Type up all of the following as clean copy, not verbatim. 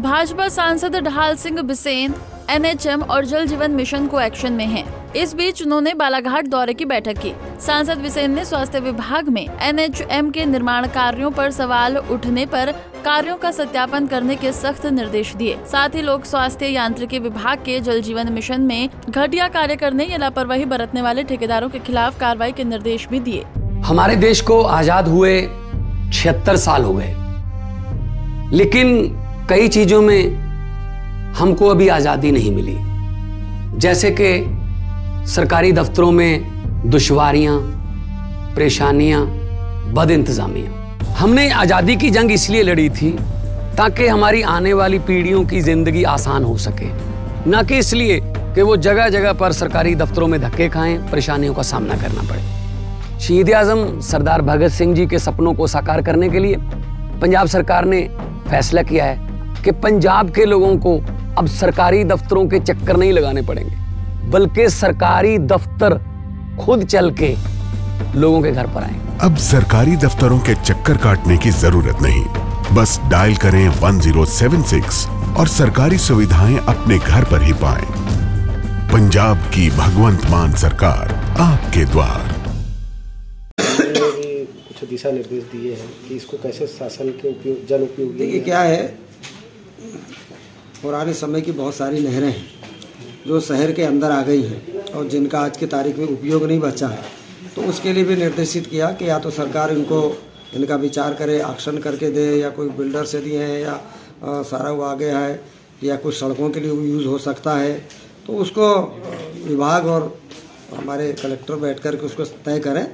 भाजपा सांसद ढाल सिंह बिसेन NHM और जल जीवन मिशन को एक्शन में हैं। इस बीच उन्होंने बालाघाट दौरे की बैठक की। सांसद बिसेन ने स्वास्थ्य विभाग में NHM के निर्माण कार्यों पर सवाल उठने पर कार्यों का सत्यापन करने के सख्त निर्देश दिए। साथ ही लोक स्वास्थ्य यांत्रिकी विभाग के जल जीवन मिशन में घटिया कार्य करने या लापरवाही बरतने वाले ठेकेदारों के खिलाफ कार्रवाई के निर्देश भी दिए। हमारे देश को आजाद हुए 76 साल हो गए, लेकिन कई चीजों में हमको अभी आजादी नहीं मिली। जैसे कि सरकारी दफ्तरों में दुश्वारियां, परेशानियां, बदइंतजामियां। हमने आजादी की जंग इसलिए लड़ी थी ताकि हमारी आने वाली पीढ़ियों की जिंदगी आसान हो सके, न कि इसलिए कि वो जगह जगह पर सरकारी दफ्तरों में धक्के खाएं, परेशानियों का सामना करना पड़े। शहीद आजम सरदार भगत सिंह जी के सपनों को साकार करने के लिए पंजाब सरकार ने फैसला किया है कि पंजाब के लोगों को अब सरकारी दफ्तरों के चक्कर नहीं लगाने पड़ेंगे, बल्कि सरकारी दफ्तर खुद चल के लोगों के घर पर आएंगे। अब सरकारी दफ्तरों के चक्कर काटने की जरूरत नहीं, बस डायल करें 1076 और सरकारी सुविधाएं अपने घर पर ही पाएं। पंजाब की भगवंत मान सरकार आपके द्वार। कुछ दिशा निर्देश दिए हैं कि इसको कैसे शासन के उपयोग जन उपयोगी। देखिए क्या है, पुराने समय की बहुत सारी नहरें हैं जो शहर के अंदर आ गई हैं और जिनका आज की तारीख में उपयोग नहीं बचा है, तो उसके लिए भी निर्देशित किया कि या तो सरकार इनका विचार करे, ऑक्शन करके दे, या कोई बिल्डर से दिए हैं, या सारा वो आ गया है, या कुछ सड़कों के लिए यूज़ हो सकता है, तो उसको विभाग और हमारे कलेक्टर बैठ कर के उसको तय करें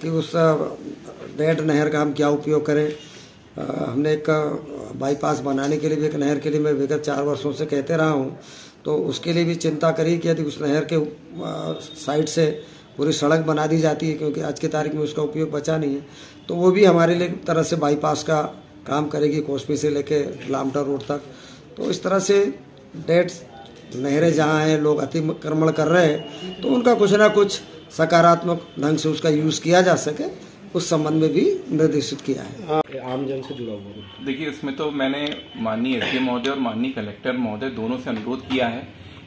कि उस डेड नहर का हम क्या उपयोग करें। हमने एक बाईपास बनाने के लिए भी, एक नहर के लिए मैं विगत 4 वर्षों से कहते रहा हूँ, तो उसके लिए भी चिंता करी कि यदि उस नहर के साइड से पूरी सड़क बना दी जाती है, क्योंकि आज की तारीख में उसका उपयोग बचा नहीं है, तो वो भी हमारे लिए एक तरह से बाईपास का काम करेगी, कोसपी से लेके लामटा रोड तक। तो इस तरह से डेड नहरें जहाँ हैं, लोग अतिक्रमण कर रहे हैं, तो उनका कुछ ना कुछ सकारात्मक ढंग से उसका यूज़ किया जा सके, उस संबंध में भी निर्देशित किया है। आम जन से जुड़ा हुआ देखिए, इसमें तो मैंने माननीय SDM महोदय और माननीय कलेक्टर महोदय दोनों से अनुरोध किया है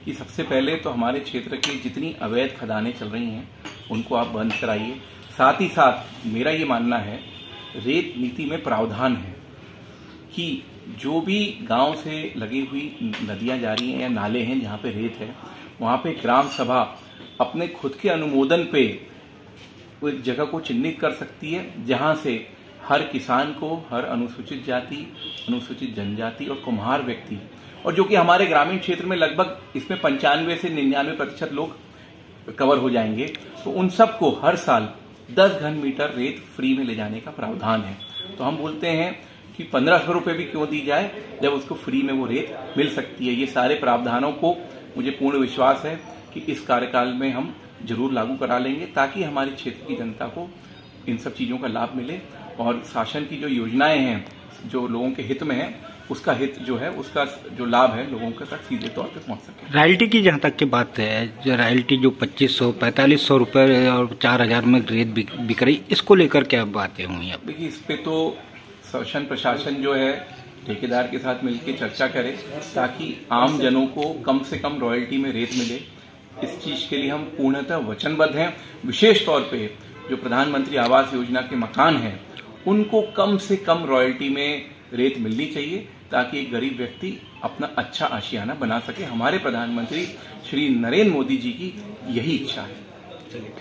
कि सबसे पहले तो हमारे क्षेत्र की जितनी अवैध खदानें चल रही हैं उनको आप बंद कराइए। साथ ही साथ मेरा ये मानना है, रेत नीति में प्रावधान है कि जो भी गांव से लगी हुई नदियां जा रही हैं या नाले हैं जहां पे रेत है, वहां पे ग्राम सभा अपने खुद के अनुमोदन पे वो एक जगह को चिन्हित कर सकती है जहां से हर किसान को, हर अनुसूचित जाति, अनुसूचित जनजाति और कुम्हार व्यक्ति, और जो कि हमारे ग्रामीण क्षेत्र में लगभग इसमें 95 से 99% लोग कवर हो जाएंगे, तो उन सबको हर साल 10 घन मीटर रेत फ्री में ले जाने का प्रावधान है। तो हम बोलते हैं कि 1500 रुपये भी क्यों दी जाए जब उसको फ्री में वो रेत मिल सकती है। ये सारे प्रावधानों को मुझे पूर्ण विश्वास है कि इस कार्यकाल में हम जरूर लागू करा लेंगे, ताकि हमारे क्षेत्र की जनता को इन सब चीज़ों का लाभ मिले और शासन की जो योजनाएं हैं जो लोगों के हित में है, उसका हित जो है, उसका जो लाभ है लोगों के तक सीधे तौर पे पहुंच सके। रॉयल्टी की जहाँ तक की बात है, जो रॉयल्टी जो 2500-4500 रुपये और 4000 में रेत बिक रही, इसको लेकर क्या बातें हुई? अब देखिए, इस पे तो शासन प्रशासन जो है ठेकेदार के साथ मिलकर चर्चा करे ताकि आम जनों को कम से कम रॉयल्टी में रेत मिले। इस चीज के लिए हम पूर्णतः वचनबद्ध हैं। विशेष तौर पे जो प्रधानमंत्री आवास योजना के मकान हैं उनको कम से कम रॉयल्टी में रेत मिलनी चाहिए, ताकि एक गरीब व्यक्ति अपना अच्छा आशियाना बना सके। हमारे प्रधानमंत्री श्री नरेंद्र मोदी जी की यही इच्छा है।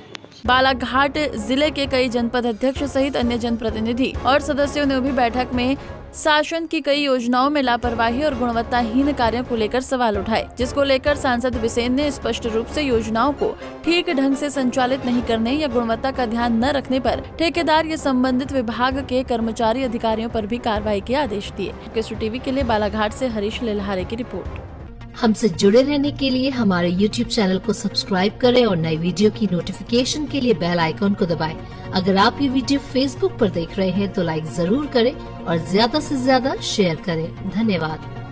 बालाघाट जिले के कई जनपद अध्यक्ष सहित अन्य जनप्रतिनिधि और सदस्यों ने भी बैठक में शासन की कई योजनाओं में लापरवाही और गुणवत्ताहीन कार्यों को लेकर सवाल उठाए, जिसको लेकर सांसद बिसेन ने स्पष्ट रूप से योजनाओं को ठीक ढंग से संचालित नहीं करने या गुणवत्ता का ध्यान न रखने पर ठेकेदार या संबंधित विभाग के कर्मचारी अधिकारियों पर भी कार्रवाई के आदेश दिए। केसरी टीवी के लिए बालाघाट से हरीश लेल्हारे की रिपोर्ट। हमसे जुड़े रहने के लिए हमारे YouTube चैनल को सब्सक्राइब करें और नई वीडियो की नोटिफिकेशन के लिए बेल आइकॉन को दबाएं। अगर आप ये वीडियो Facebook पर देख रहे हैं तो लाइक जरूर करें और ज्यादा से ज्यादा शेयर करें। धन्यवाद।